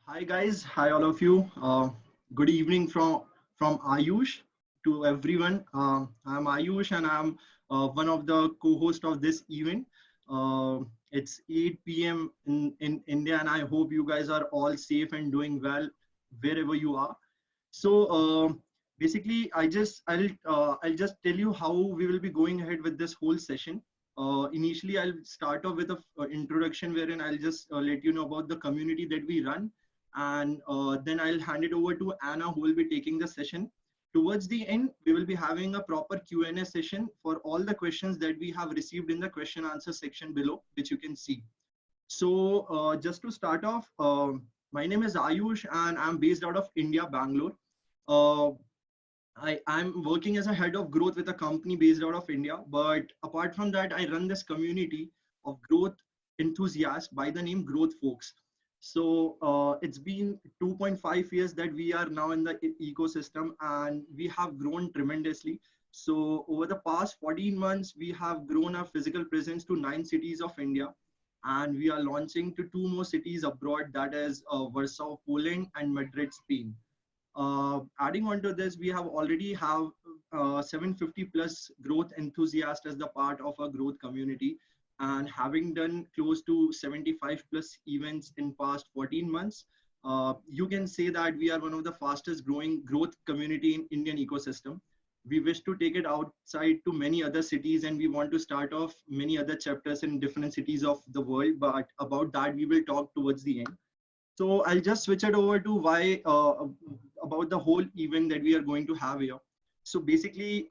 Hi guys, hi all of you. Good evening from Ayush to everyone. I'm Ayush and I'm one of the co-host of this event. It's 8 p.m. in India and I hope you guys are all safe and doing well wherever you are. So basically, I'll just tell you how we will be going ahead with this whole session. Initially, I'll start off with a introduction wherein I'll just let you know about the community that we run, and then I'll hand it over to Anna, who will be taking the session. Towards the end, we will be having a proper Q&A session for all the questions that we have received in the question answer section below, which you can see. So just to start off, my name is Ayush and I'm based out of India, Bangalore. Uh, I'm working as a head of growth with a company based out of India. But apart from that, I run this community of growth enthusiasts by the name Growth Folks. So it's been 2.5 years that we are now in the ecosystem and we have grown tremendously. So over the past 14 months, we have grown our physical presence to 9 cities of India, and we are launching to 2 more cities abroad, that is Warsaw, Poland, and Madrid, Spain. Adding on to this, we have already have 750 plus growth enthusiasts as the part of our growth community, and having done close to 75 plus events in past 14 months, you can say that we are one of the fastest growing growth community in Indian ecosystem. We wish to take it outside to many other cities, and we want to start off many other chapters in different cities of the world, but about that we will talk towards the end. So I'll just switch it over to why about the whole event that we are going to have here. So basically,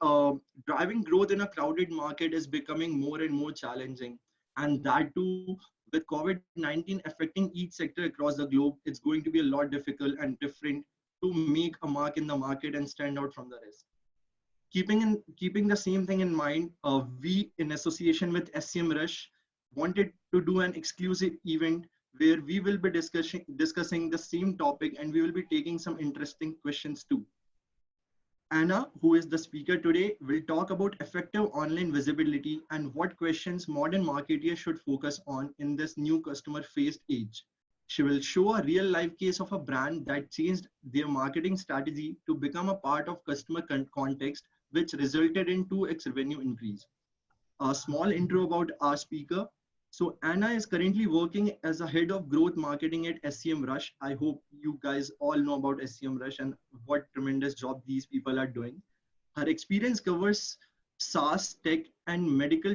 driving growth in a crowded market is becoming more and more challenging, and that too with COVID-19 affecting each sector across the globe, it's going to be a lot difficult and different to make a mark in the market and stand out from the rest. Keeping the same thing in mind, we in association with SEMRush wanted to do an exclusive event where we will be discussing the same topic, and we will be taking some interesting questions too. Anna, who is the speaker today, will talk about effective online visibility and what questions modern marketers should focus on in this new customer-faced age. She will show a real-life case of a brand that changed their marketing strategy to become a part of customer context, which resulted in 2x revenue increase. A small intro about our speaker. So Anna is currently working as a head of growth marketing at SEMRush. I hope you guys all know about SEMRush and what tremendous job these people are doing. Her experience covers SaaS, tech, and medical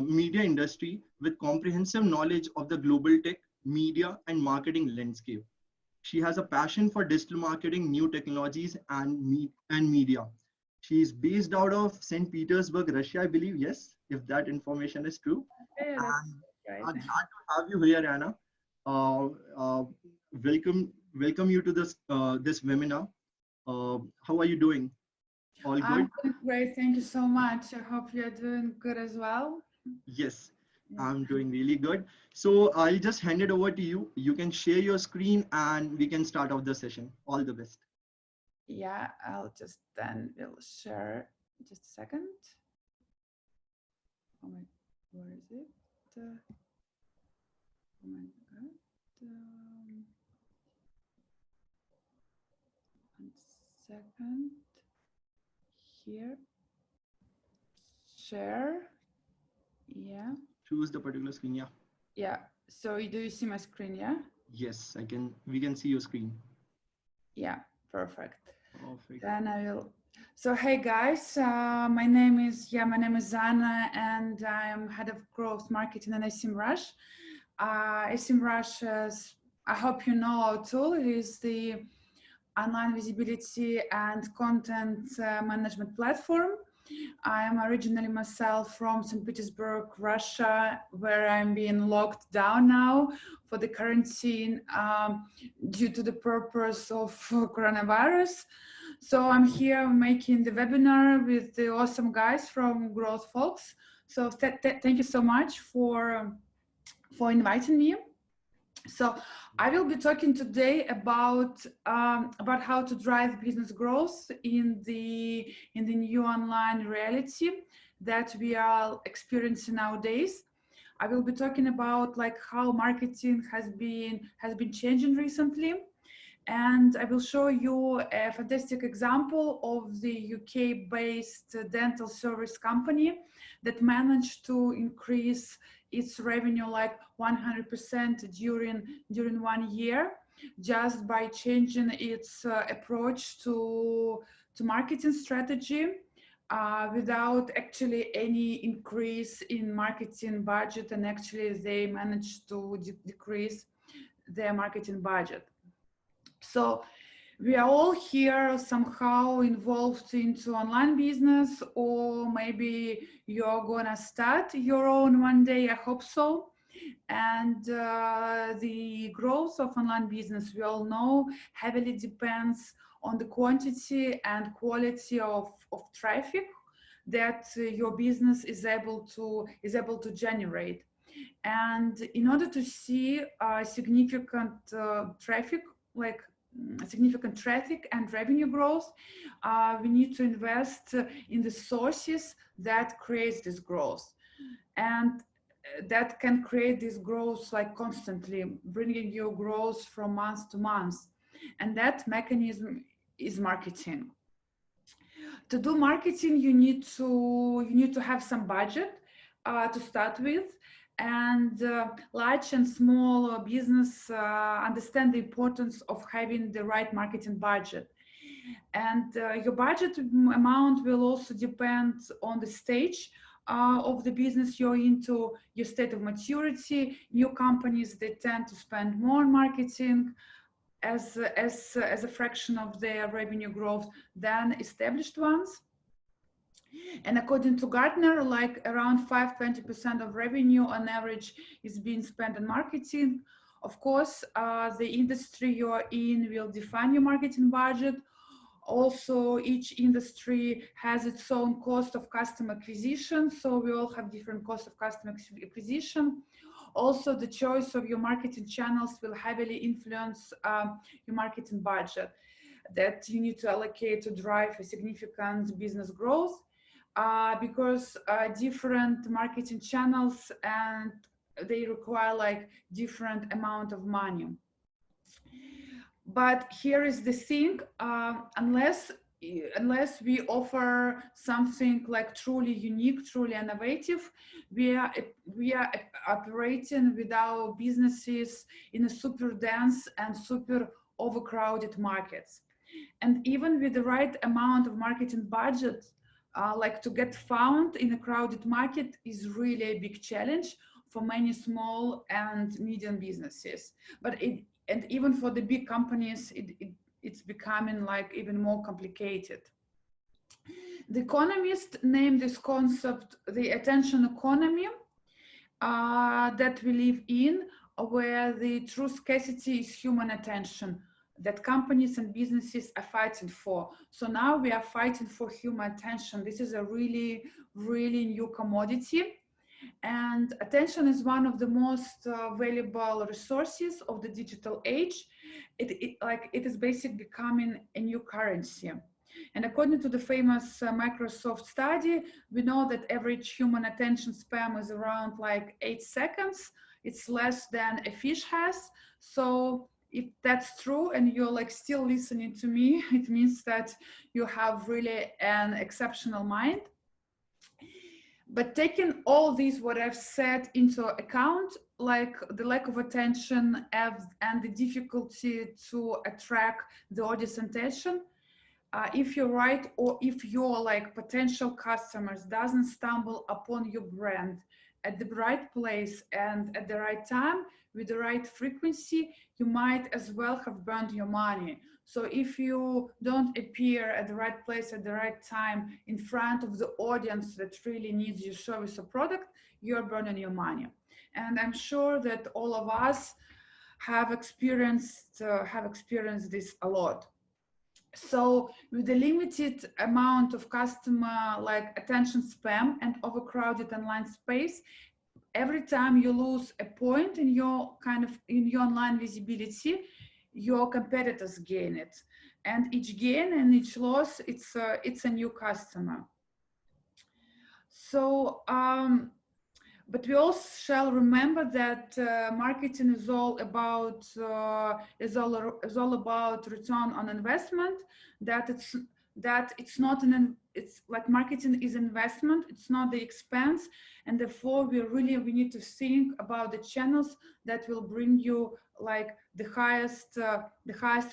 media industry with comprehensive knowledge of the global tech, media, and marketing landscape. She has a passion for digital marketing, new technologies, and media. She is based out of St. Petersburg, Russia, I believe. Yes, if that information is true. Yeah, that's And right. glad to have you here, Anna. Uh, uh, welcome you to this webinar. How are you doing? All good? I'm doing great. Thank you so much. I hope you're doing good as well. Yes, Yeah. I'm doing really good. So I'll just hand it over to you. You can share your screen and we can start off the session. All the best. Yeah, I'll just then will share just a second. Oh my, where is it? Oh my God. One second. Here. Share. Yeah. Choose the particular screen. Yeah. Yeah. So do you see my screen? Yeah. Yes, I can. We can see your screen. Yeah. Perfect. Perfect. Then I will. So hey guys, my name is Anna, and I'm head of growth marketing at SEMRush. SEMRush, I hope you know our tool. It is the online visibility and content management platform. I am originally myself from St. Petersburg, Russia, where I'm being locked down now for the quarantine due to the purpose of coronavirus. So I'm here making the webinar with the awesome guys from Growth Folks. So thank you so much for inviting me. So I will be talking today about how to drive business growth in the new online reality that we are experiencing nowadays. I will be talking about like how marketing has been changing recently, And I will show you a fantastic example of the UK-based dental service company that managed to increase its revenue like 100% during 1 year, just by changing its approach to marketing strategy, without actually any increase in marketing budget, and actually they managed to decrease their marketing budget. So we are all here somehow involved into online business, or maybe you're gonna start your own one day, I hope so. And the growth of online business, we all know, heavily depends on the quantity and quality of traffic that your business is able to generate. And in order to see significant traffic, like significant traffic and revenue growth, we need to invest in the sources that creates this growth, and that can create this growth like constantly, bringing you growth from month to month. And that mechanism is marketing. To do marketing, you need to have some budget to start with, and large and small business understand the importance of having the right marketing budget. And your budget amount will also depend on the stage of the business you're into, your state of maturity. New companies, they tend to spend more on marketing as a fraction of their revenue growth than established ones. And according to Gartner, like around 5-20% of revenue on average is being spent on marketing. Of course, the industry you're in will define your marketing budget. Also, each industry has its own cost of customer acquisition, so we all have different costs of customer acquisition. Also, the choice of your marketing channels will heavily influence your marketing budget that you need to allocate to drive a significant business growth, because different marketing channels, and they require like different amount of money. But here is the thing, unless we offer something like truly unique, truly innovative, we are operating with our businesses in a super dense and super overcrowded markets. And even with the right amount of marketing budget, like to get found in a crowded market is really a big challenge for many small and medium businesses. And even for the big companies, it's becoming like even more complicated. The Economist named this concept the attention economy, that we live in, where the true scarcity is human attention, that companies and businesses are fighting for. So now we are fighting for human attention. This is a really, really new commodity. And attention is one of the most valuable resources of the digital age. It is basically becoming a new currency. And according to the famous Microsoft study, we know that average human attention span is around like 8 seconds. It's less than a fish has. So if that's true and you're like still listening to me, it means that you have really an exceptional mind. But taking all these, what I've said, into account, like the lack of attention and the difficulty to attract the audience attention, if you're right, or if your like potential customers doesn't stumble upon your brand at the right place and at the right time with the right frequency, you might as well have burned your money. So if you don't appear at the right place at the right time in front of the audience that really needs your service or product, you're burning your money. And I'm sure that all of us have experienced this a lot. So with the limited amount of customer like attention span and overcrowded online space, every time you lose a point in your online visibility, your competitors gain it. And each gain and each loss, it's a new customer. So but we also shall remember that marketing is all about return on investment. That it's not it's like marketing is investment. It's not the expense, and therefore we need to think about the channels that will bring you like the highest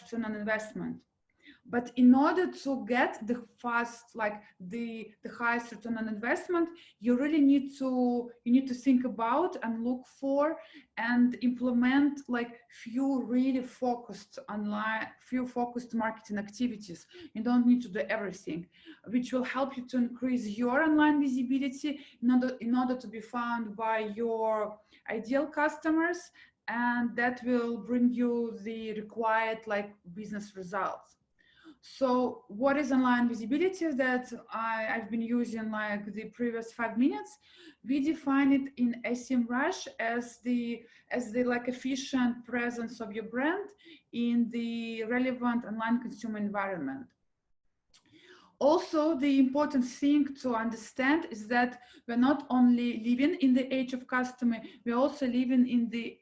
return on investment. But in order to get the highest return on investment, you really need to think about and look for and implement like few focused marketing activities. You don't need to do everything, which will help you to increase your online visibility in order to be found by your ideal customers, and that will bring you the required like business results. So what is online visibility that I've been using like the previous 5 minutes? We define it in SEMRush as the like efficient presence of your brand in the relevant online consumer environment. Also, the important thing to understand is that we're not only living in the age of customer, we're also living in the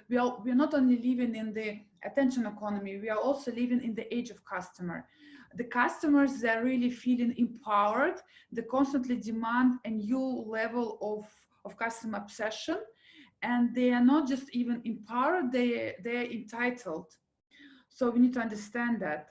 we're not only living in the attention economy, we are also living in the age of customer. The customers, they're really feeling empowered. They constantly demand a new level of customer obsession, and they are not just even empowered, they're entitled. So we need to understand that.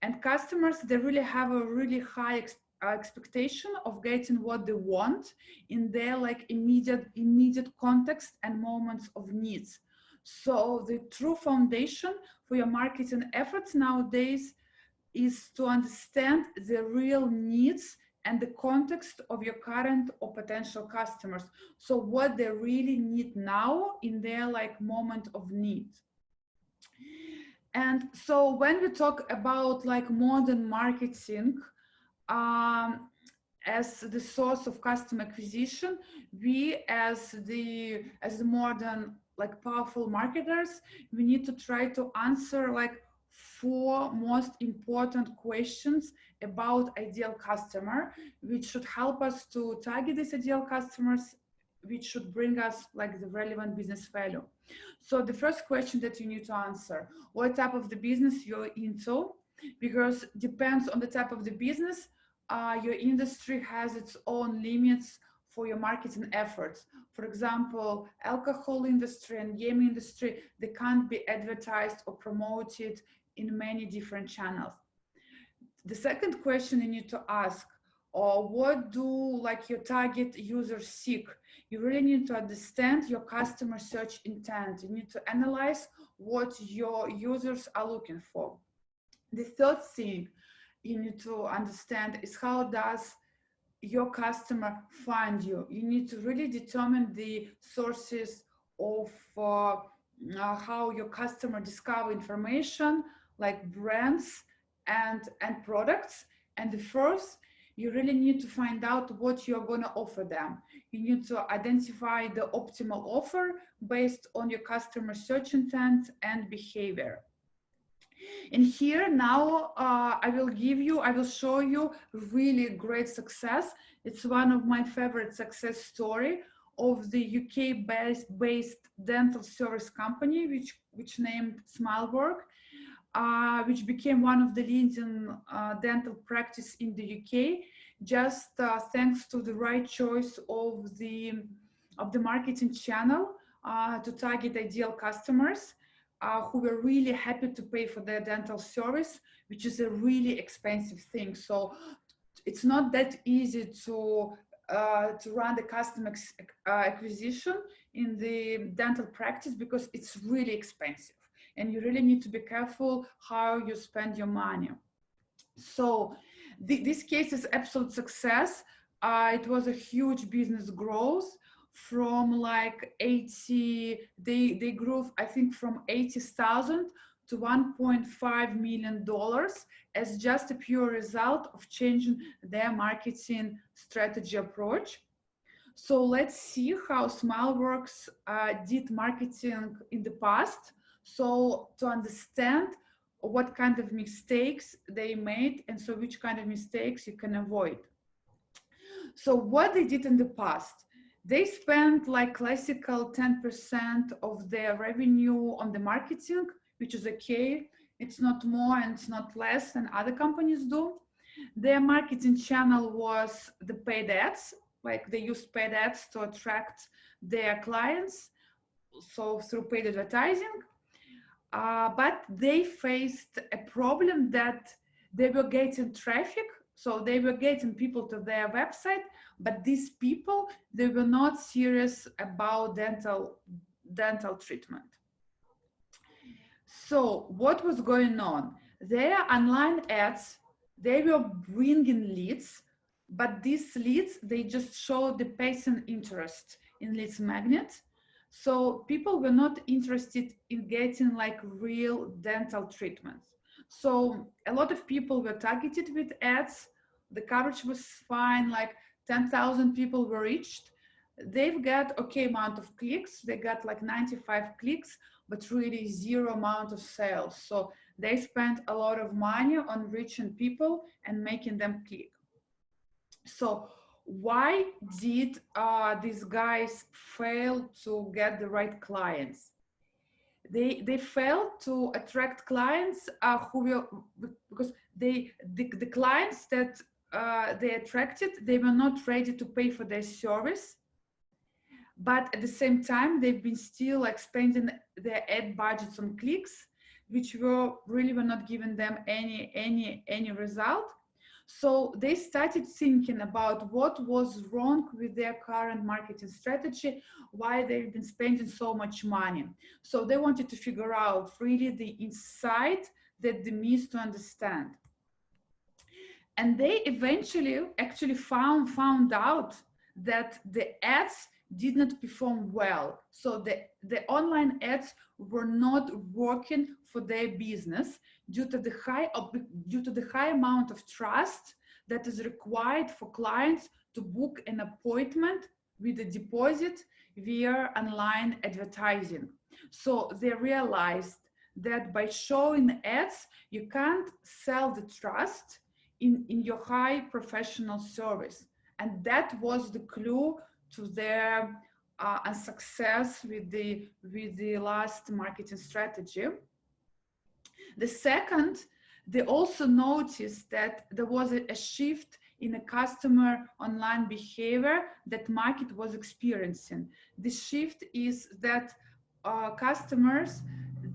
And customers, they really have a really high expectation of getting what they want in their like immediate context and moments of needs. So the true foundation for your marketing efforts nowadays is to understand the real needs and the context of your current or potential customers. So what they really need now in their like moment of need. And so when we talk about like modern marketing as the source of customer acquisition, we as the modern like powerful marketers, we need to try to answer like 4 most important questions about ideal customer, which should help us to target these ideal customers, which should bring us like the relevant business value. So the first question that you need to answer, what type of the business you're into? Because depends on the type of the business, your industry has its own limits for your marketing efforts. For example, alcohol industry and game industry, they can't be advertised or promoted in many different channels. The second question you need to ask, or what do like your target users seek? You really need to understand your customer search intent. You need to analyze what your users are looking for. The third thing you need to understand is how does your customer find you. You need to really determine the sources of how your customer discover information, like brands and products. And the first, you really need to find out what you're going to offer them. You need to identify the optimal offer based on your customer search intent and behavior. And here now I will show you really great success. It's one of my favorite success story of the UK based dental service company, which named SMILEwork, which became one of the leading dental practice in the UK, just thanks to the right choice of the marketing channel to target ideal customers who were really happy to pay for their dental service, which is a really expensive thing. So it's not that easy to run the customer acquisition in the dental practice because it's really expensive. And you really need to be careful how you spend your money. So this case is absolute success. It was a huge business growth from like 80, they grew, I think, from 80,000 to $1.5 million as just a pure result of changing their marketing strategy approach. So let's see how SMILEworks did marketing in the past. So to understand what kind of mistakes they made and so which kind of mistakes you can avoid. So what they did in the past, They spend like classical 10% of their revenue on the marketing, which is okay. It's not more and it's not less than other companies do. Their marketing channel was the paid ads, like they used paid ads to attract their clients, so through paid advertising. But they faced a problem that they were getting traffic, so they were getting people to their website, but these people, they were not serious about dental treatment. So what was going on? Their online ads, they were bringing leads, but these leads, they just showed the patient interest in leads magnet. So people were not interested in getting like real dental treatments. So a lot of people were targeted with ads. The coverage was fine, like 10,000 people were reached. They've got okay amount of clicks. They got like 95 clicks, but really zero amount of sales. So they spent a lot of money on reaching people and making them click. So why did these guys fail to get the right clients? They failed to attract clients who will, because the clients that they attracted, they were not ready to pay for their service. But at the same time, they've been still like spending their ad budgets on clicks, which were not giving them any result. So they started thinking about what was wrong with their current marketing strategy, why they've been spending so much money. So they wanted to figure out really the insight that they missed to understand. And they eventually actually found out that the ads did not perform well. So the online ads were not working for their business due to the high amount of trust that is required for clients to book an appointment with a deposit via online advertising. So they realized that by showing ads, you can't sell the trust in your high professional service. And that was the clue to their success with the last marketing strategy. The second, they also noticed that there was a shift in a customer online behavior that market was experiencing. The shift is that customers,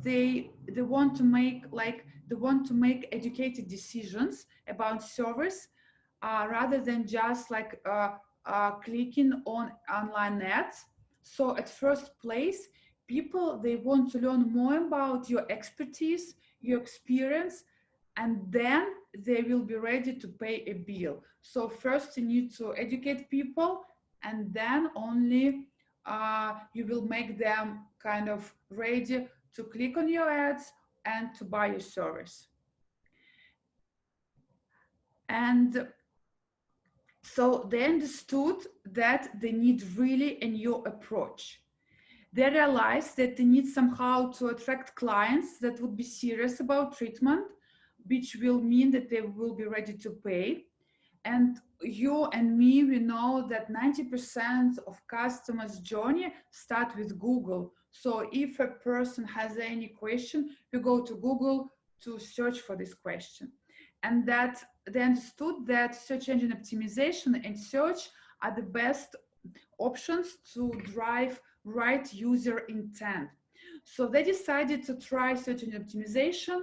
they want to make educated decisions about service rather than just like clicking on online ads. So at first place, people, they want to learn more about your expertise, your experience, and then they will be ready to pay a bill. So first you need to educate people, and then only you will make them kind of ready to click on your ads and to buy your service. And so they understood that they need really a new approach. They realized that they need somehow to attract clients that would be serious about treatment, which will mean that they will be ready to pay. And you and me, we know that 90% of customers' journey start with Google. So if a person has any question, you go to Google to search for this question. And that they understood that search engine optimization and search are the best options to drive right user intent. So they decided to try search engine optimization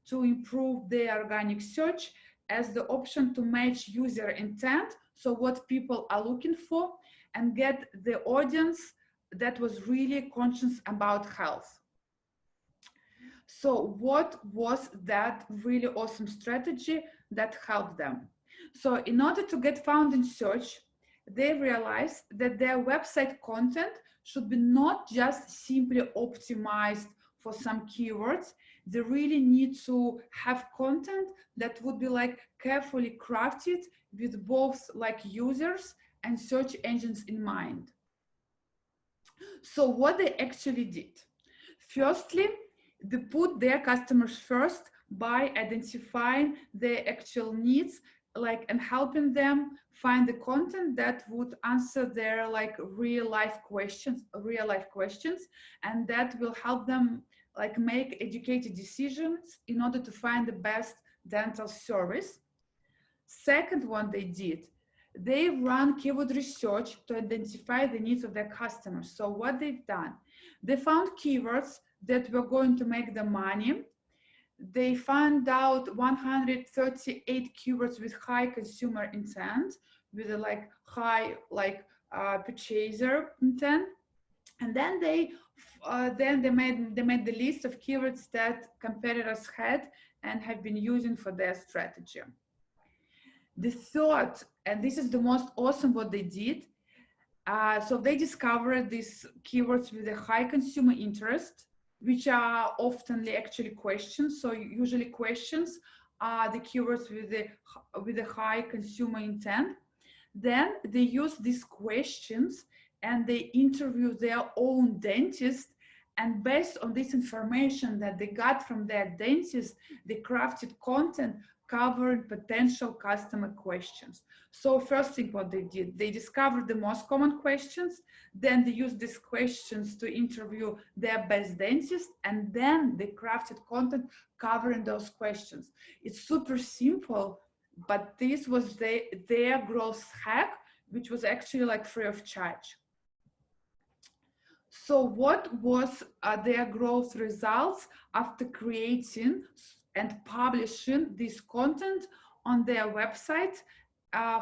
to improve their organic search as the option to match user intent, so what people are looking for, and get the audience that was really conscious about health. So what was that really awesome strategy that helped them? So in order to get found in search, they realized that their website content should be not just simply optimized for some keywords. They really need to have content that would be like carefully crafted with both like users and search engines in mind. So what they actually did? Firstly, they put their customers first by identifying their actual needs like, and helping them find the content that would answer their like real life questions, and that will help them like make educated decisions in order to find the best dental service. Second one they did, they run keyword research to identify the needs of their customers. So what they've done, they found keywords that were going to make them money. They found out 138 keywords with high consumer intent, with a like high like purchaser intent, and then they made the list of keywords that competitors had and have been using for their strategy. The third, and this is the most awesome what they did, so they discovered these keywords with a high consumer interest, which are often actually questions. So usually questions are the keywords with a high consumer intent. Then they use these questions and they interview their own dentist. And based on this information that they got from their dentist, they crafted content covering potential customer questions. So first thing what they did, they discovered the most common questions, then they used these questions to interview their best dentist, and then they crafted content covering those questions. It's super simple, but this was their growth hack, which was actually like free of charge. So what was their growth results after creating and publishing this content on their website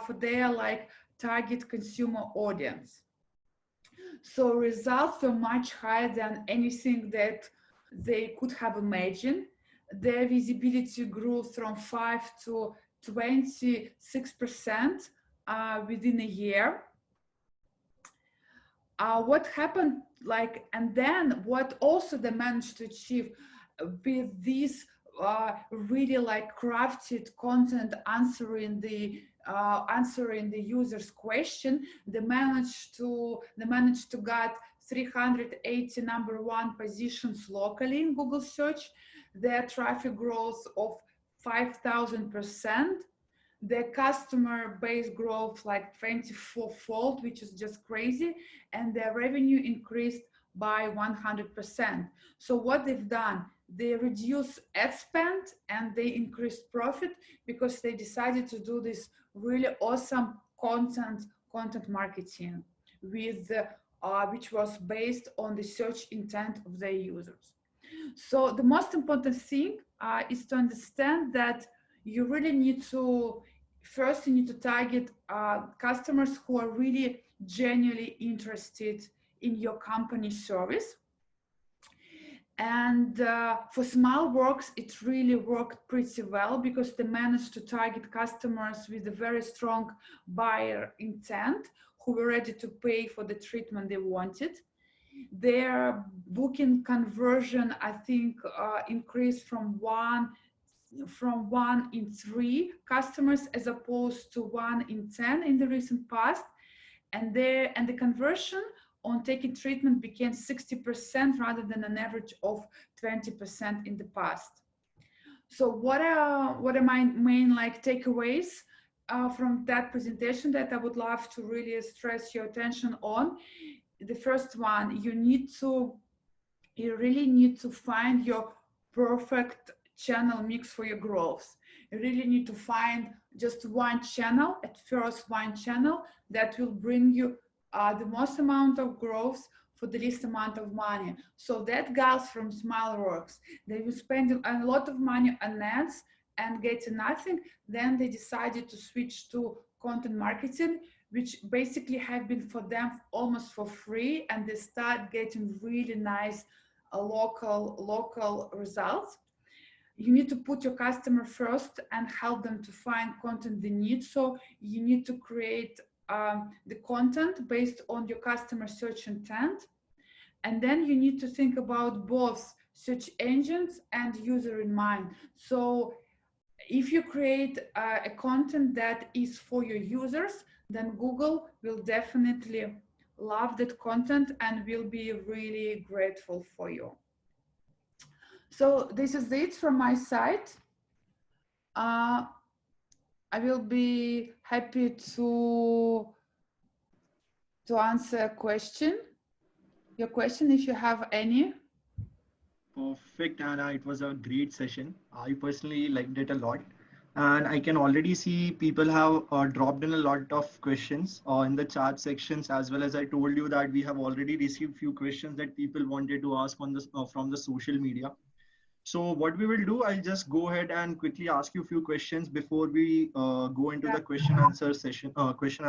for their like target consumer audience? So results were much higher than anything that they could have imagined. Their visibility grew from 5 to 26% within a year. What happened, like, and then what also they managed to achieve with this really like crafted content answering the user's question, they managed to get 380 number one positions locally in Google search, their traffic growth of 5,000%, their customer base growth like 24-fold, which is just crazy, and their revenue increased by 100%. So what they've done, they reduced ad spend and they increased profit because they decided to do this really awesome content marketing with which was based on the search intent of their users. So the most important thing is to understand that you really need to target customers who are really genuinely interested in your company service. And for SEMRush, it really worked pretty well because they managed to target customers with a very strong buyer intent who were ready to pay for the treatment they wanted. Their booking conversion, I think, increased from 1 in 3 customers as opposed to 1 in 10 in the recent past, and the conversion on taking treatment became 60% rather than an average of 20% in the past. So what are my main like takeaways from that presentation that I would love to really stress your attention on? The first one, you really need to find your perfect channel mix for your growth. You really need to find just one channel, at first one channel that will bring you the most amount of growth for the least amount of money. So that girls from SEMRush, they were spending a lot of money on ads and getting nothing. Then they decided to switch to content marketing, which basically have been for them almost for free, and they start getting really nice local results. You need to put your customer first and help them to find content they need. So you need to create the content based on your customer search intent. And then you need to think about both search engines and user in mind. So if you create a content that is for your users, then Google will definitely love that content and will be really grateful for you. So this is it from my side. I will be happy to answer a question. Your question, if you have any. Perfect, Anna. It was a great session. I personally liked it a lot. And I can already see people have dropped in a lot of questions in the chat sections, as well as I told you that we have already received few questions that people wanted to ask on this from the social media. So what we will do, I'll just go ahead and quickly ask you a few questions before we go into the question answer session, question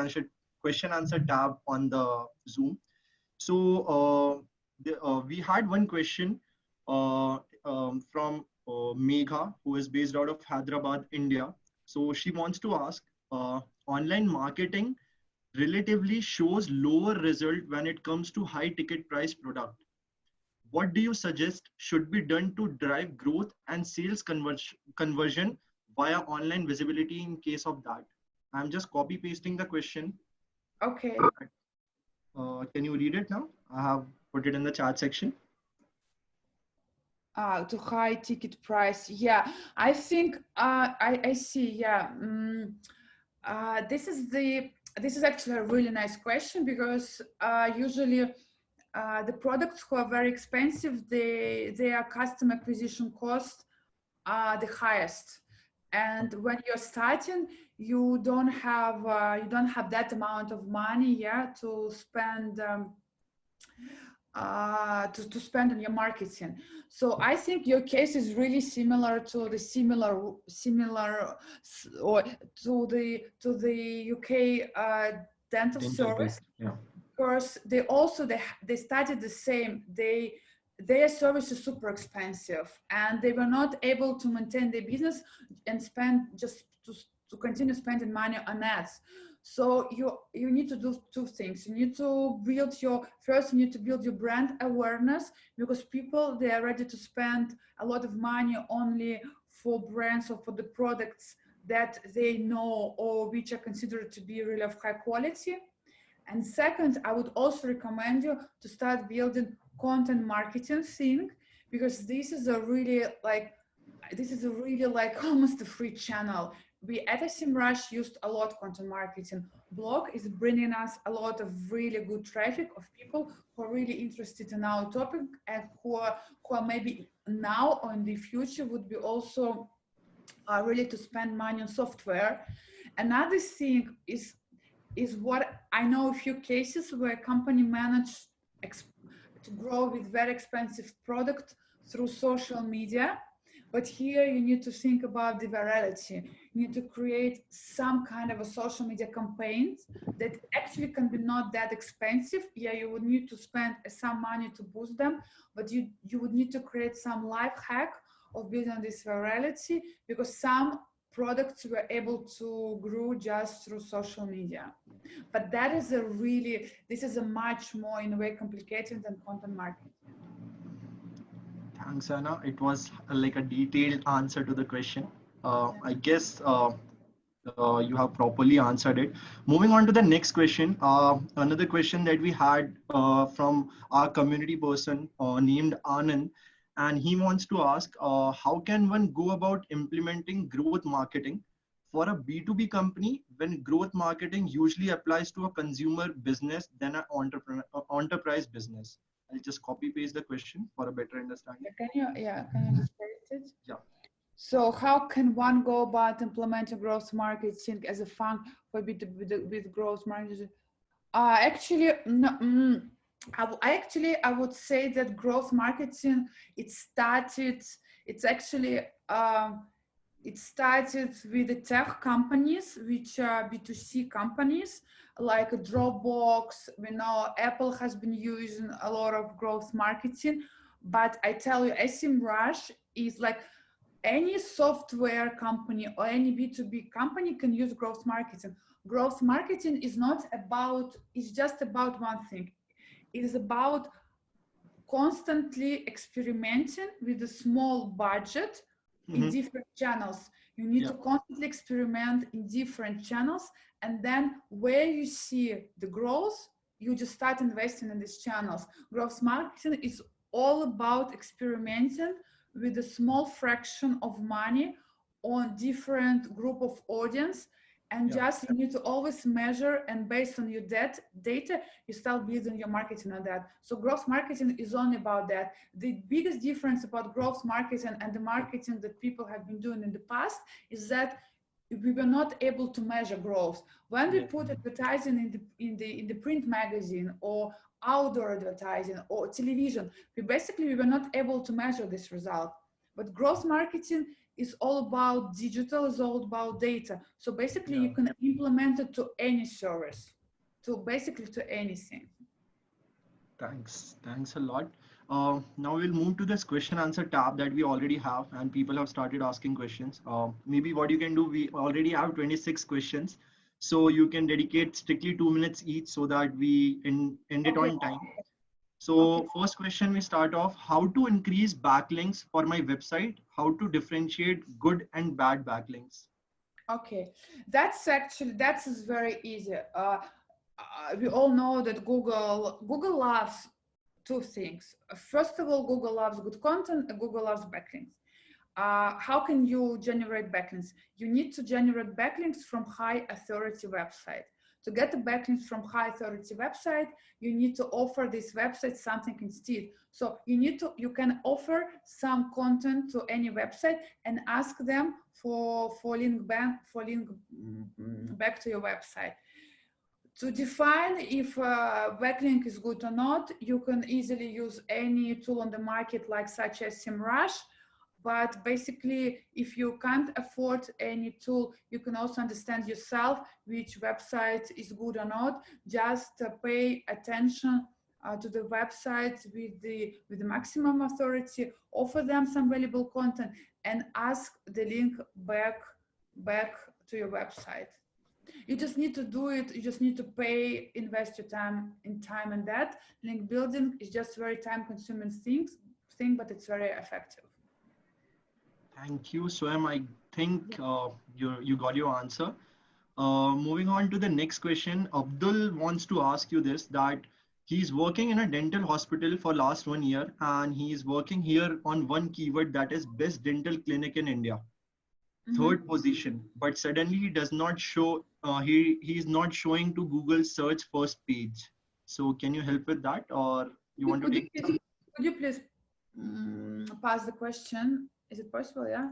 answer tab on the Zoom. So we had one question from Megha, who is based out of Hyderabad, India. So she wants to ask, online marketing relatively shows lower result when it comes to high ticket price product. What do you suggest should be done to drive growth and sales conversion via online visibility in case of that? I'm just copy pasting the question. Okay. Can you read it now? I have put it in the chat section. To high ticket price. Yeah, I think I see. Yeah, this is actually a really nice question, because usually the products who are very expensive, their customer acquisition cost are the highest. And when you're starting, you don't have that amount of money, yeah, to spend. To spend on your marketing. So I think your case is really similar to the or to the UK dental service, Yeah. because they started the same. Their service is super expensive, and they were not able to maintain their business and spend just to continue spending money on ads. So you need to do two things. You need to build you need to build your brand awareness, because people, they are ready to spend a lot of money only for brands or for the products that they know or which are considered to be really of high quality. And second, I would also recommend you to start building content marketing thing, because this is a really like almost a free channel. We at SEMRush used a lot content marketing. Blog is bringing us a lot of really good traffic of people who are really interested in our topic, and who are maybe now or in the future would be also really to spend money on software. Another thing is what I know a few cases where a company managed to grow with very expensive product through social media. But here you need to think about the virality. You need to create some kind of a social media campaigns that actually can be not that expensive. Yeah, you would need to spend some money to boost them, but you would need to create some life hack of building this virality, because some products were able to grow just through social media. But this is a much more in a way complicated than content marketing. Thanks, Anna. It was like a detailed answer to the question. I guess you have properly answered it. Moving on to the next question. Another question that we had from our community person named Anand, and he wants to ask, how can one go about implementing growth marketing for a B2B company when growth marketing usually applies to a consumer business than an enterprise business? I'll just copy paste the question for a better understanding. Can you just paste it? Yeah. So how can one go about implementing growth marketing as a fund for B2B with growth marketing? Actually, no, I would say that growth marketing, it started with the tech companies, which are B2C companies, like Dropbox. We know Apple has been using a lot of growth marketing, but I tell you, SEMRush is like any software company or any B2B company can use growth marketing. Growth marketing is just about one thing. It is about constantly experimenting with a small budget in different channels. You need to constantly experiment in different channels, and then where you see the growth, you just start investing in these channels. Growth marketing is all about experimenting with a small fraction of money on different group of audience, and just you need to always measure, and based on your data you start building your marketing on that. So growth marketing is only about that. The biggest difference about growth marketing and the marketing that people have been doing in the past is that we were not able to measure growth. When we put advertising in the print magazine or outdoor advertising or television, we were not able to measure this result. But growth marketing is all about digital, is all about data. So basically you can implement it to any service, to basically to anything. Thanks a lot. Now we'll move to this question answer tab that we already have, and people have started asking questions. Maybe what you can do, we already have 26 questions, so you can dedicate strictly 2 minutes each so that we end it on time. So first question, we start off: how to increase backlinks for my website? How to differentiate good and bad backlinks? Okay, that's very easy. We all know that Google loves two things. First of all, Google loves good content, and Google loves backlinks. How can you generate backlinks? You need to generate backlinks from high authority website. To get the backlinks from high authority website, you need to offer this website something instead. So you can offer some content to any website and ask them for link back to your website. To define if a backlink is good or not, you can easily use any tool on the market, like such as SEMRush. But basically, if you can't afford any tool, you can also understand yourself which website is good or not. Just pay attention to the websites with the maximum authority, offer them some valuable content, and ask the link back to your website. You just need to do it. You just need to invest your time in that. Link building is just very time-consuming thing, but it's very effective. Thank you, Swam. I think you got your answer. Moving on to the next question, Abdul wants to ask you this: that he's working in a dental hospital for last 1 year, and he's working here on one keyword, that is best dental clinic in India. Third position, but suddenly he does not show, he's not showing to Google search first page. So can you help with that, or you want to take? Could you please pass the question? Is it possible? Yeah.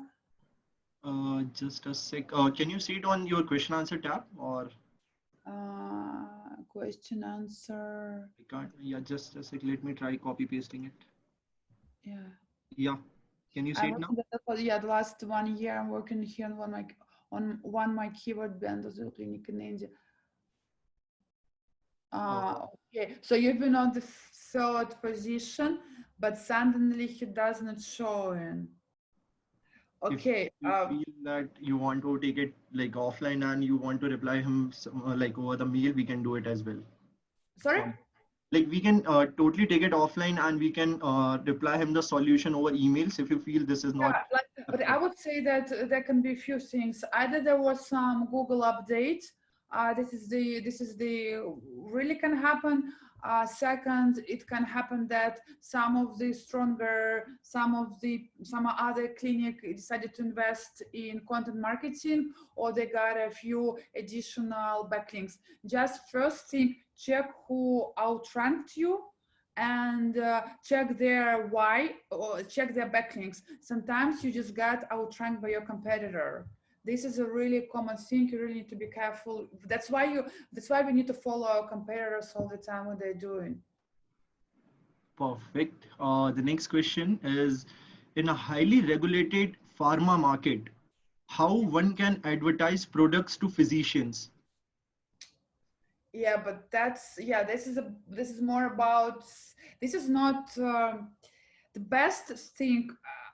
Just a sec. Can you see it on your question answer tab, or? Question answer. I can't. Yeah, just a sec. Let me try copy pasting it. Yeah. Yeah. Can you see it now? Yeah, the last 1 year I'm working here on one my keyword dental clinic in India. Okay, so you've been on the third position, but suddenly he does not show in. Okay. If you feel that you want to take it like offline and you want to reply him like over the mail, we can do it as well. Sorry? Like we can totally take it offline and we can reply him the solution over emails if you feel this is not. But I would say that there can be a few things. Either there was some Google update. This is the really can happen. Second, it can happen that some other clinic decided to invest in content marketing, or they got a few additional backlinks. Just first thing, check who outranked you, and check their why, or check their backlinks. Sometimes you just got outranked by your competitor. This is a really common thing. You really need to be careful. That's why we need to follow our competitors all the time, what they're doing. Perfect. The next question is: in a highly regulated pharma market, how one can advertise products to physicians? Yeah, but this is more about, this is not the best thing.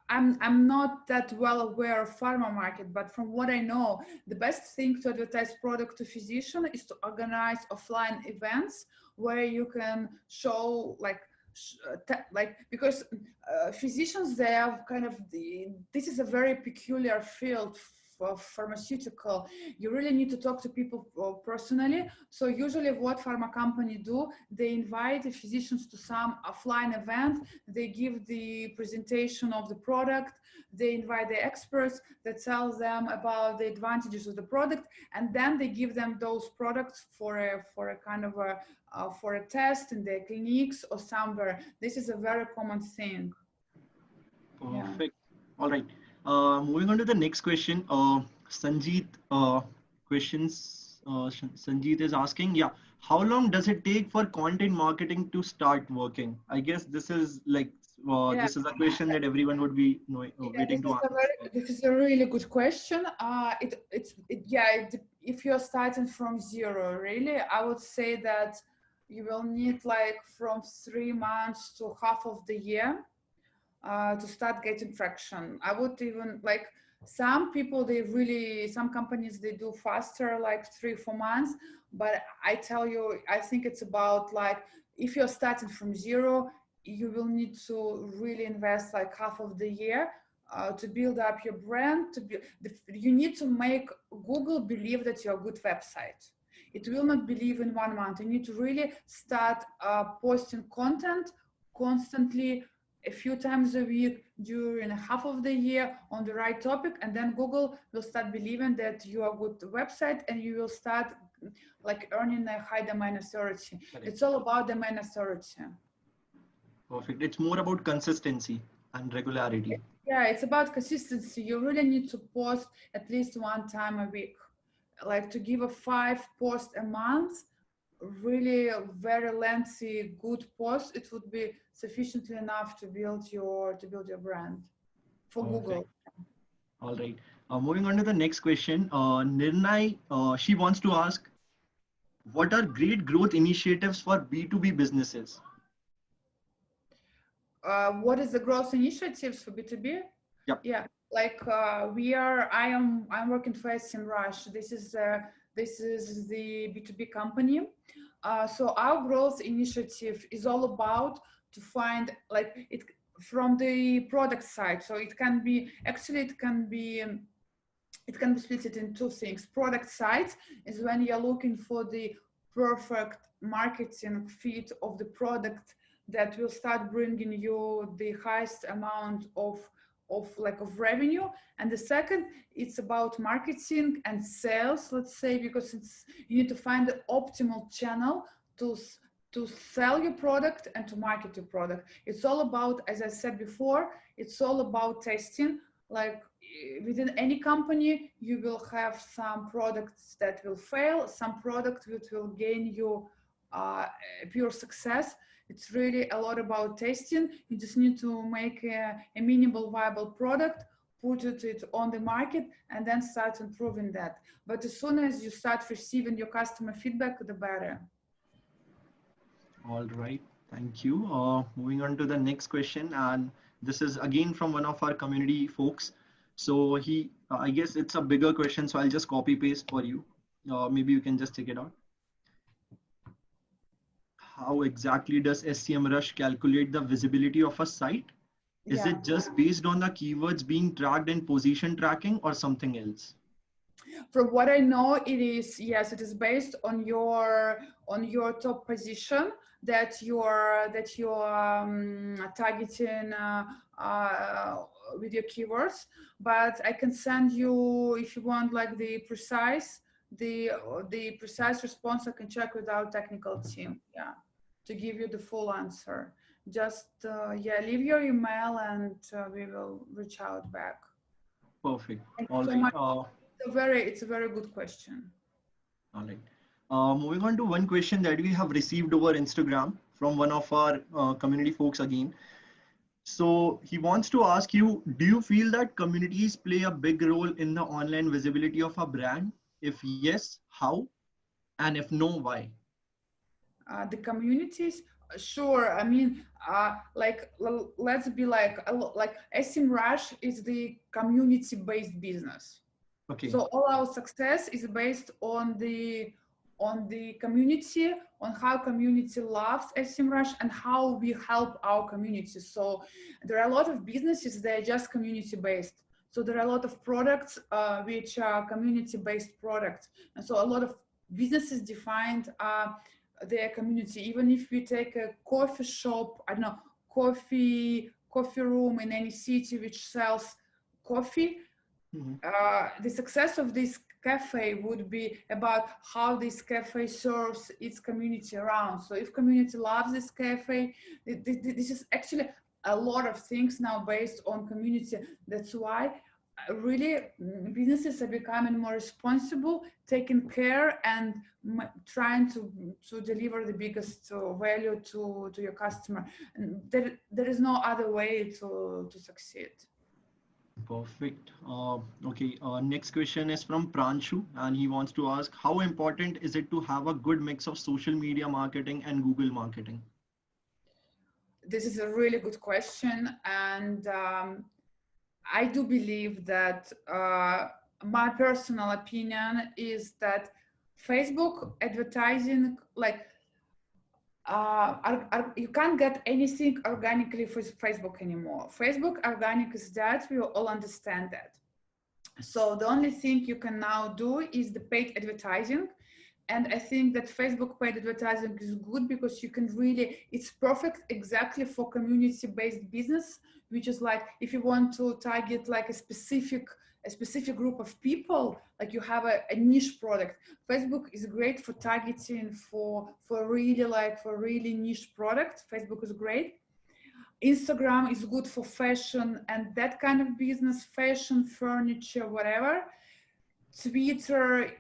I'm not that well aware of pharma market, but from what I know, the best thing to advertise product to physician is to organize offline events where you can show because physicians, they have kind of this is a very peculiar field pharmaceutical, you really need to talk to people personally. So usually what pharma company do, they invite the physicians to some offline event, they give the presentation of the product, they invite the experts that tell them about the advantages of the product, and then they give them those products for a kind of a for a test in their clinics or somewhere. This is a very common thing. Yeah. Perfect. All right. Moving on to the next question. Sanjeet questions. Sanjeet is asking, yeah, how long does it take for content marketing to start working? I guess this is like Yeah. this is a question that everyone would be knowing, Yeah, waiting to answer. this is a really good question. If you're starting from zero, really, I would say that you will need like from 3 months to half of the year to start getting traction. I would even like some people, some companies, they do faster, like 3-4 months. But I tell you, I think it's about like, if you're starting from zero, you will need to really invest like half of the year to build up your brand. You need to make Google believe that you're a good website. It will not believe in 1 month. You need to really start posting content constantly, a few times a week during a half of the year on the right topic, and then Google will start believing that you are a good website, and you will start like earning a high domain authority. Correct. It's all about domain authority. Perfect. It's more about consistency and regularity. Yeah, it's about consistency. You really need to post at least 1 time a week. Like to give a 5 posts a month, really a very lengthy good post, it would be sufficiently enough to build your brand for Perfect. Google. All right. Moving on to the next question. Nirnay, she wants to ask, what are great growth initiatives for B2B businesses? What is the growth initiatives for B2B? Yep. Yeah, like I'm working for SEMRush. This is the B2B company. So our growth initiative is all about to find like it from the product side. So it can be split in two things. Product side is when you're looking for the perfect marketing fit of the product that will start bringing you the highest amount of revenue. And the second, it's about marketing and sales, let's say, because you need to find the optimal channel to sell your product and to market your product. It's all about, as I said before, it's all about testing. Like within any company, you will have some products that will fail, some product that will gain you pure success. It's really a lot about testing. You just need to make a minimal viable product, put it on the market, and then start improving that. But as soon as you start receiving your customer feedback, the better. All right, thank you. Moving on to the next question, and this is again from one of our community folks. So I guess it's a bigger question, so I'll just copy paste for you. Maybe you can just take it out. How exactly does SEMrush calculate the visibility of a site? Is it just based on the keywords being tracked in position tracking or something else? From what I know, it is, yes, it is based on your top position that you're targeting with your keywords. But I can send you, if you want, like the precise response. I can check with our technical team, yeah, to give you the full answer. Just leave your email and we will reach out back. Perfect. Thank All you so right. much. It's a very good question. All right. Moving on to one question that we have received over Instagram from one of our community folks again. So he wants to ask you, do you feel that communities play a big role in the online visibility of a brand? If yes, how? And if no, why? The communities, sure. I mean, let's be like SEMRush is the community-based business. Okay. So all our success is based on the community, on how community loves SEMRush and how we help our community. So there are a lot of businesses that are just community based. So there are a lot of products which are community-based products. And so a lot of businesses defined their community. Even if we take a coffee shop, I don't know, coffee room in any city which sells coffee, the success of this cafe would be about how this cafe serves its community around. So if community loves this cafe, this is actually a lot of things now based on community. That's why really businesses are becoming more responsible, taking care, and trying to deliver the biggest value to your customer. And there is no other way to succeed. Perfect. Okay. Next question is from Pranshu, and he wants to ask, how important is it to have a good mix of social media marketing and Google marketing? This is a really good question, and I do believe that my personal opinion is that Facebook advertising, like you can't get anything organically for Facebook anymore. Facebook organic is that, we all understand that. So the only thing you can now do is the paid advertising. And I think that Facebook paid advertising is good because you can really, it's perfect exactly for community-based business, which is like, if you want to target like a specific group of people, like you have a niche product. Facebook is great for targeting for really niche product. Facebook is great. Instagram is good for fashion and that kind of business, fashion, furniture, whatever. Twitter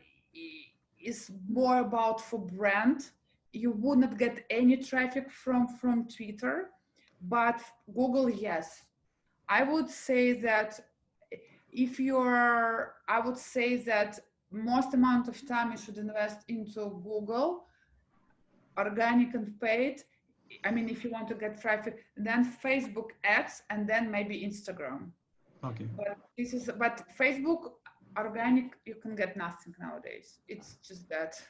is more about for brand. You would not get any traffic from Twitter, but Google, yes. I would say that I would say that most amount of time you should invest into Google, organic and paid. I mean, if you want to get traffic, then Facebook ads, and then maybe Instagram. Okay. But Facebook organic, you can get nothing nowadays. It's just that.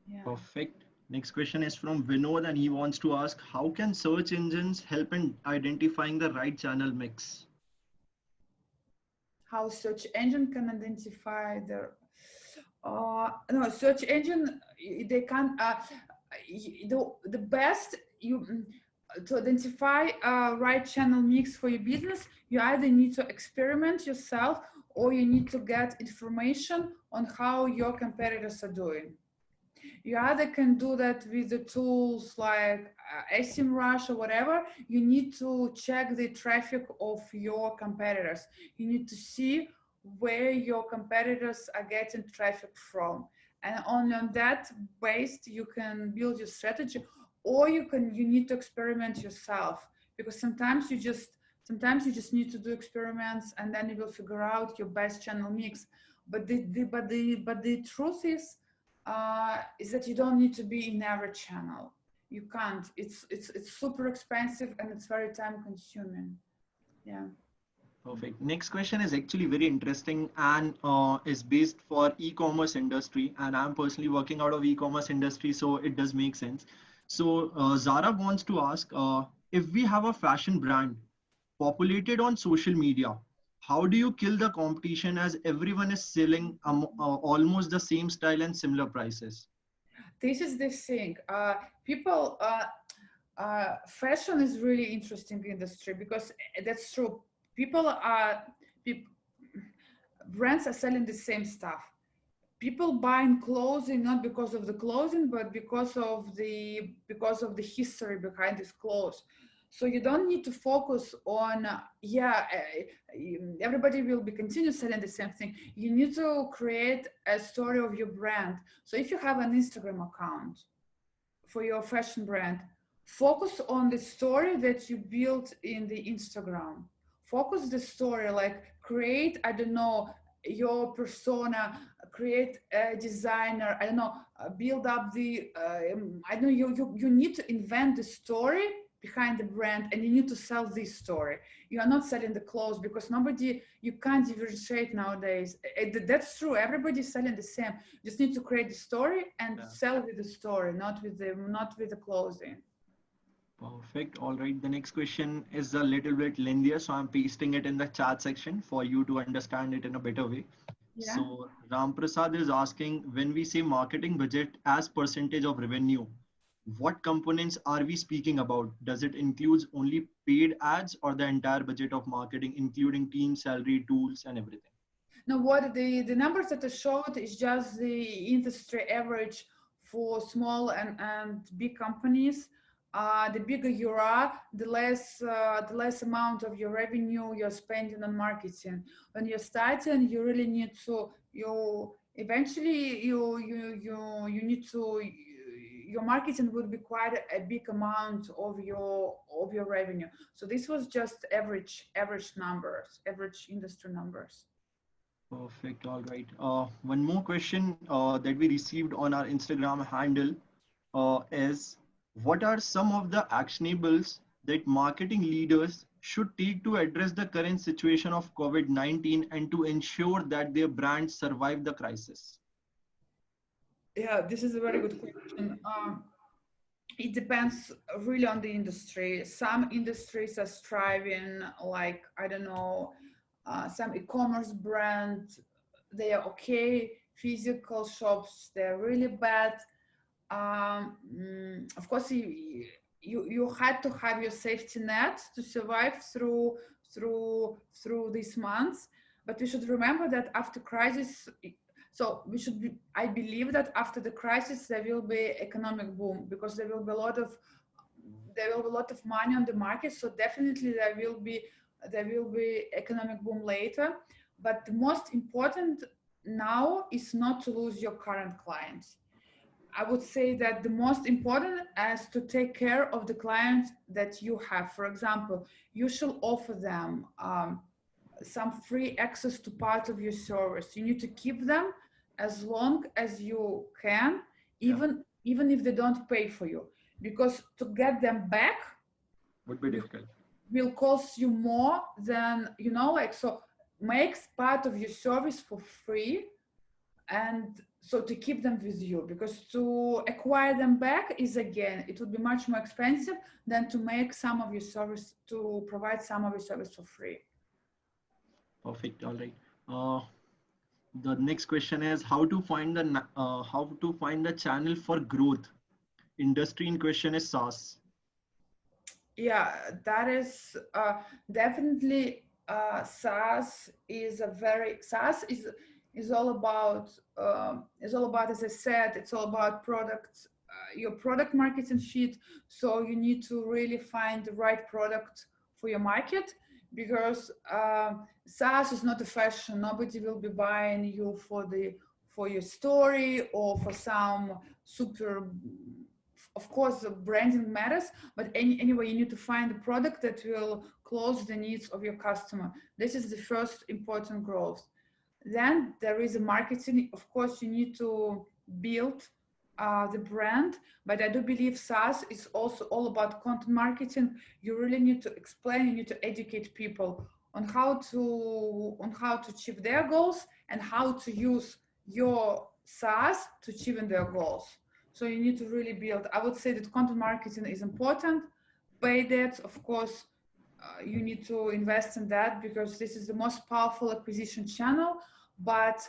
Yeah. Perfect. Next question is from Vinod, and he wants to ask, how can search engines help in identifying the right channel mix? How search engine can identify the no, search engine, they can the best you to identify a right channel mix for your business, you either need to experiment yourself or you need to get information on how your competitors are doing. You either can do that with the tools like SEMRush or whatever. You need to check the traffic of your competitors. You need to see where your competitors are getting traffic from. And only on that based, you can build your strategy, or you need to experiment yourself, because sometimes you just need to do experiments and then you will figure out your best channel mix. But the truth is that you don't need to be in every channel. You can't. It's super expensive and it's very time consuming. Yeah. Perfect. Next question is actually very interesting and is based for e-commerce industry, and I'm personally working out of e-commerce industry, so it does make sense. So Zara wants to ask, if we have a fashion brand populated on social media, how do you kill the competition as everyone is selling almost the same style and similar prices? This is the thing. People, fashion is really interesting industry because that's true. Brands are selling the same stuff. People buying clothing not because of the clothing, but because of the history behind this clothes. So you don't need to focus on everybody will be continue selling the same thing. You need to create a story of your brand. So if you have an Instagram account for your fashion brand, focus on the story that you built in the Instagram. Focus the story, like create, I don't know, your persona, create a designer, I don't know, build up the, I don't know, you need to invent the story behind the brand and you need to sell this story. You are not selling the clothes because you can't differentiate nowadays. That's true, everybody's selling the same. You just need to create the story and sell with the story, not with the clothing. Perfect. All right. The next question is a little bit lengthier, so I'm pasting it in the chat section for you to understand it in a better way. Yeah. So Ram Prasad is asking, when we say marketing budget as percentage of revenue, what components are we speaking about? Does it include only paid ads or the entire budget of marketing, including team salary, tools, and everything? No, what the numbers that I showed is just the industry average for small and big companies. The bigger you are, the less amount of your revenue you're spending on marketing. When you're starting, you really need to you eventually you need to your marketing would be quite a big amount of your revenue. So this was just average numbers, average industry numbers. Perfect. All right. One more question that we received on our Instagram handle is, what are some of the actionables that marketing leaders should take to address the current situation of COVID-19 and to ensure that their brands survive the crisis? Yeah, this is a very good question. It depends really on the industry. Some industries are striving, like, I don't know, some e-commerce brand, they are okay. Physical shops, they're really bad. Of course, you had to have your safety net to survive through these months. But we should remember that after crisis, so we should be, I believe that after the crisis there will be economic boom, because there will be a lot of money on the market. So definitely there will be economic boom later. But the most important now is not to lose your current clients. I would say that the most important is to take care of the clients that you have. For example, you should offer them some free access to part of your service. You need to keep them as long as you can, Yeah, even if they don't pay for you, because to get them back would be difficult. will cost you more than, like, so makes part of your service for free. And so to keep them with you, because to acquire them back is, again, it would be much more expensive than to make some of your service, to provide some of your service for free. Perfect. All right. Uh, the next question is, how to find the channel for growth. Industry in question is SaaS. Yeah, that is definitely SaaS is all about, as I said, it's all about product, your product marketing sheet. So you need to really find the right product for your market, because SaaS is not a fashion. Nobody will be buying you for your story or for some super, of course the branding matters, but anyway, you need to find a product that will close the needs of your customer. This is the first important growth. Then there is a marketing. Of course, you need to build the brand, but I do believe SaaS is also all about content marketing. You really need to explain, you need to educate people on how to achieve their goals and how to use your SaaS to achieving their goals. So you need to really build. I would say that content marketing is important. Paid ads, of course, you need to invest in that, because this is the most powerful acquisition channel. But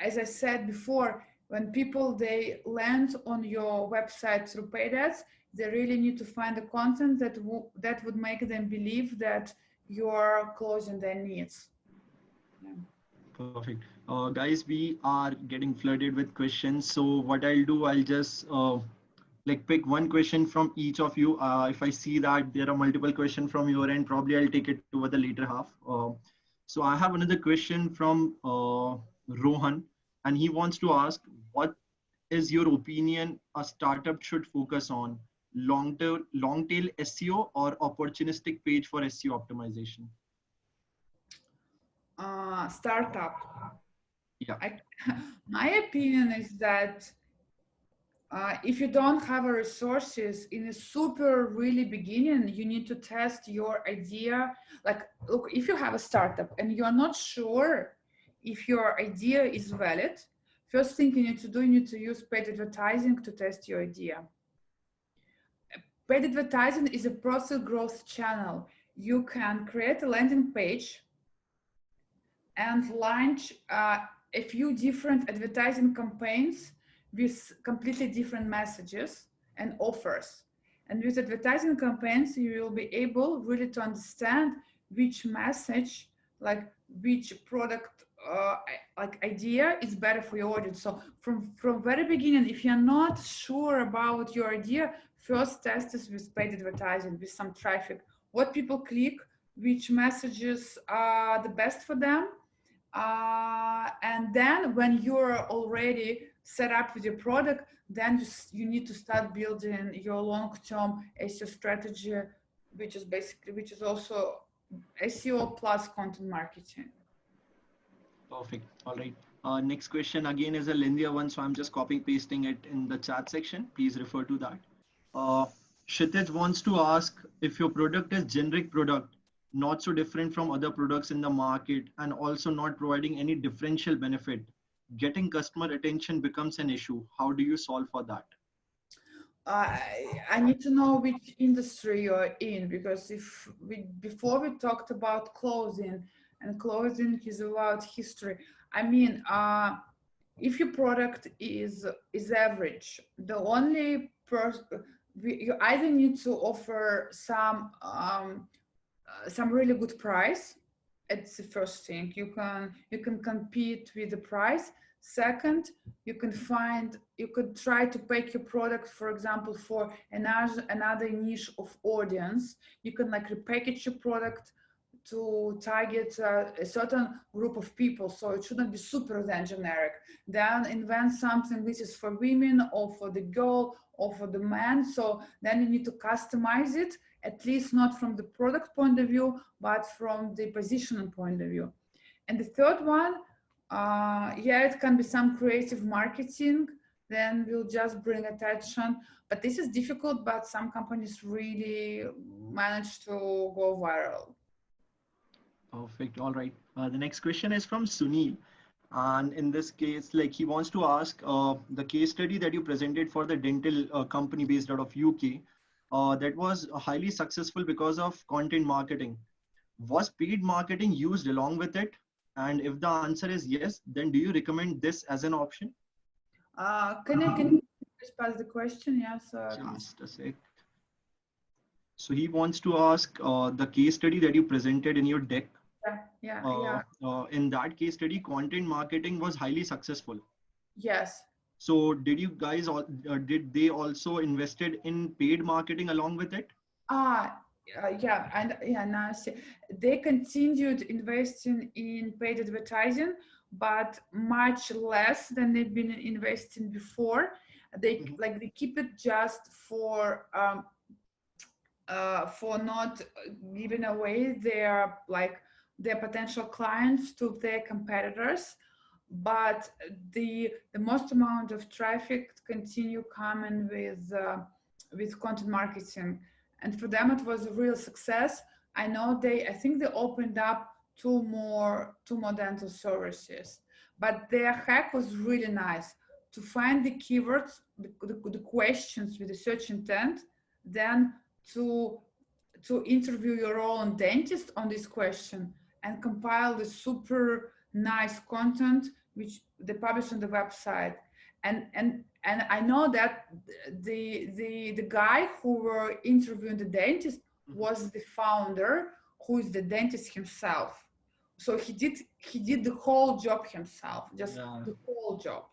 as I said before, when people they land on your website through paid ads, they really need to find the content that would make them believe that you're closing their needs. Yeah. Perfect. Guys, we are getting flooded with questions. So what I'll do, I'll just like pick one question from each of you. If I see that there are multiple questions from your end, probably I'll take it over the later half. So I have another question from Rohan, and he wants to ask, what is your opinion a startup should focus on? Long tail SEO or opportunistic page for SEO optimization? Startup. Yeah. My opinion is that if you don't have a resources in a super really beginning, you need to test your idea. Like, look, if you have a startup and you're not sure if your idea is valid, first thing you need to do, you need to use paid advertising to test your idea. Paid advertising is a process growth channel. You can create a landing page and launch a few different advertising campaigns with completely different messages and offers. And with advertising campaigns, you will be able really to understand which message, like which product like idea is better for your audience. So from very beginning, if you're not sure about your idea, first test this with paid advertising, with some traffic, what people click, which messages are the best for them, and then when you're already set up with your product, then you need to start building your long-term SEO strategy, which is also SEO plus content marketing. Perfect. All right. Next question again is a lengthier one, so I'm just copying pasting it in the chat section. Please refer to that. Kshitij wants to ask if your product is generic product, not so different from other products in the market, and also not providing any differential benefit. Getting customer attention becomes an issue. How do you solve for that? I need to know which industry you're in, because before we talked about clothing, and clothing is about history. I mean, if your product is average, the only you either need to offer some really good price. It's the first thing. You can compete with the price. Second, you could try to pack your product, for example, for another niche of audience. You can like repackage your product to target a certain group of people, so it shouldn't be super then generic. Then invent something which is for women or for the girl or for the man. So then you need to customize it, at least not from the product point of view, but from the positioning point of view. And the third one, yeah, it can be some creative marketing, then we'll just bring attention. But this is difficult, but some companies really manage to go viral. Perfect. All right. The next question is from Sunil. And in this case, like he wants to ask the case study that you presented for the dental company based out of UK, that was highly successful because of content marketing. Was paid marketing used along with it? And if the answer is yes, then do you recommend this as an option? Can you pass the question? Yes. Just a sec. So he wants to ask the case study that you presented in your deck. Yeah. In that case study, content marketing was highly successful. Yes. So did you guys did they also invested in paid marketing along with it? Yeah, and yeah, now they continued investing in paid advertising, but much less than they've been investing before. They they keep it just for not giving away their potential clients to their competitors, but the most amount of traffic continue coming with content marketing, and for them it was a real success. I think they opened up two more dental services, but their hack was really nice to find the keywords, the questions with the search intent, then to interview your own dentist on this question and compile the super nice content which they publish on the website. And I know that the guy who were interviewing the dentist was the founder, who is the dentist himself. So he did the whole job himself, the whole job.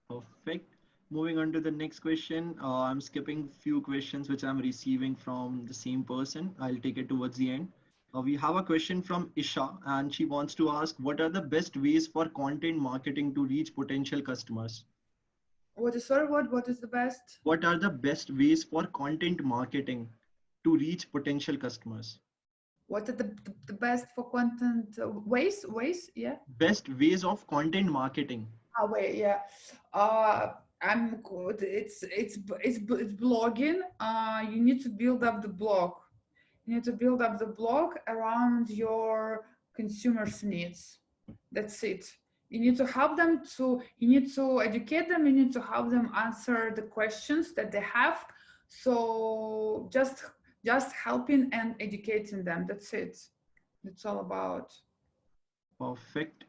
Perfect. Moving on to the next question. I'm skipping few questions which I'm receiving from the same person. I'll take it towards the end. We have a question from Isha, and she wants to ask, what are the best ways for content marketing to reach potential customers? What is the best? What are the best ways for content marketing to reach potential customers? What are the best for content ways? Yeah. Best ways of content marketing. Yeah. I'm good. It's blogging. You need to build up the blog. You need to build up the blog around your consumers' needs. That's it. You need to help them you need to educate them. You need to help them answer the questions that they have So just helping and educating them. That's it. That's all about. Perfect.